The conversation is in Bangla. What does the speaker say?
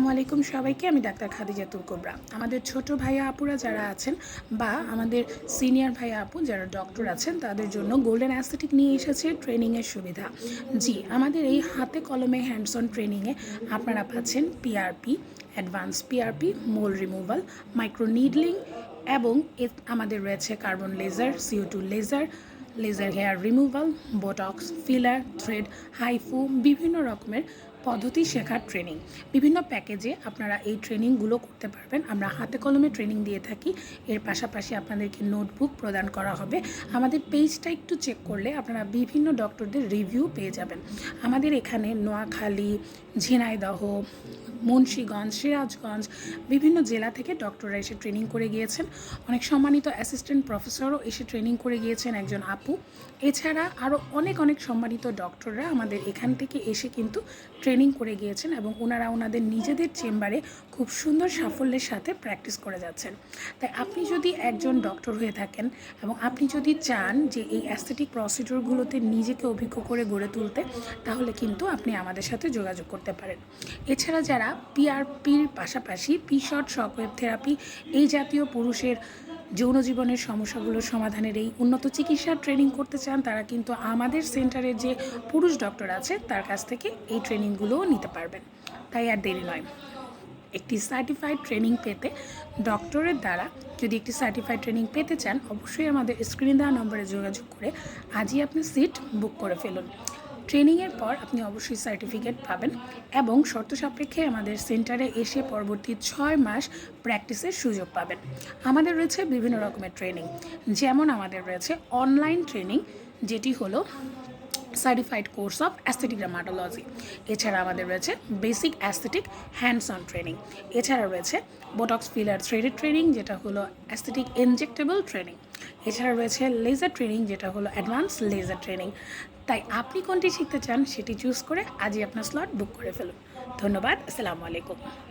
আসসালামাইকুম সবাইকে। আমি ডাক্তার খাদিজাতুল কোবরা। আমাদের ছোট ভাইয়া আপুরা যারা আছেন বা আমাদের সিনিয়র ভাইয়া আপু যারা ডক্টর আছেন তাদের জন্য গোল্ডেন অ্যাস্থেটিক নিয়ে এসেছে ট্রেনিংয়ের সুবিধা। জি, আমাদের এই হাতে কলমে হ্যান্ডস অন ট্রেনিংয়ে আপনারা পাচ্ছেন PRP, advance PRP, mole removal, micro needling এবং আমাদের রয়েছে carbon laser, CO2 laser, laser hair removal, botox, filler, thread, HIFU, বিভিন্ন রকমের পদ্ধতি শেখার ট্রেনিং। বিভিন্ন প্যাকেজে আপনারা এই ট্রেনিংগুলো করতে পারবেন। আমরা হাতে কলমে ট্রেনিং দিয়ে থাকি। এর পাশাপাশি আপনাদেরকে নোটবুক প্রদান করা হবে। আমাদের পেজটা একটু চেক করলে আপনারা বিভিন্ন ডক্টরদের রিভিউ পেয়ে যাবেন। আমাদের এখানে নোয়াখালী, ঝিনাইদহ, মুন্সিগঞ্জ, সিরাজগঞ্জ বিভিন্ন জেলা থেকে ডক্টররা এসে ট্রেনিং করে গিয়েছেন। অনেক সম্মানিত অ্যাসিস্ট্যান্ট প্রফেসরও এসে ট্রেনিং করে গিয়েছেন, একজন আপু। এছাড়া আরও অনেক সম্মানিত ডক্টররা আমাদের এখান থেকে এসে কিন্তু ট্রেনিং করে গিয়েছেন এবং ওনারা ওনাদের নিজেদের চেম্বারে খুব সুন্দর সাফল্যের সাথে প্র্যাকটিস করে যাচ্ছেন। তাই আপনি যদি একজন ডক্টর হয়ে থাকেন এবং আপনি যদি চান যে এই অ্যাস্থেটিক প্রসিডিওরগুলোতে নিজেকে অভিজ্ঞ করে গড়ে তুলতে, তাহলে কিন্তু আপনি আমাদের সাথে যোগাযোগ করতে পারেন। এছাড়া যারা পিআরপির পাশাপাশি পিশট শকওয়েভ থেরাপি এই জাতীয় পুরুষের যৌন জীবনের সমস্যাগুলোর সমাধানের এই উন্নত চিকিৎসার ট্রেনিং করতে চান, তারা কিন্তু আমাদের সেন্টারের যে পুরুষ ডক্টর আছে তার কাছ থেকে এই ট্রেনিংগুলোও নিতে পারবেন। তাই আর দেরি নয়, একটি সার্টিফাইড ট্রেনিং পেতে ডক্টরের দ্বারা যদি একটি সার্টিফাইড ট্রেনিং পেতে চান, অবশ্যই আমাদের স্ক্রিনে দেওয়া নম্বরে যোগাযোগ করে আজই আপনি সিট বুক করে ফেলুন। ট্রেনিংয়ের পর আপনি অবশ্যই সার্টিফিকেট পাবেন এবং শর্ত সাপেক্ষে আমাদের সেন্টারে এসে পরবর্তী 6 মাস প্র্যাকটিসের সুযোগ পাবেন। আমাদের রয়েছে বিভিন্ন রকমের ট্রেনিং, যেমন আমাদের রয়েছে অনলাইন ট্রেনিং, যেটি হলো certified course of aesthetic dermatology. এছাড়া আমাদের রয়েছে basic aesthetic hands on training. এছাড়া রয়েছে বোটক্স, ফিলার, থ্রেডেড ট্রেনিং, যেটা হলো অ্যাস্থেটিক ইনজেক্টেবল ট্রেনিং। এছাড়া রয়েছে লেজার ট্রেনিং, যেটা হলো অ্যাডভান্স লেজার ট্রেনিং। তাই আপনি কোনটি শিখতে চান সেটি চুজ করে আজই আপনার স্লট বুক করে ফেলুন। ধন্যবাদ। আসসালামু আলাইকুম।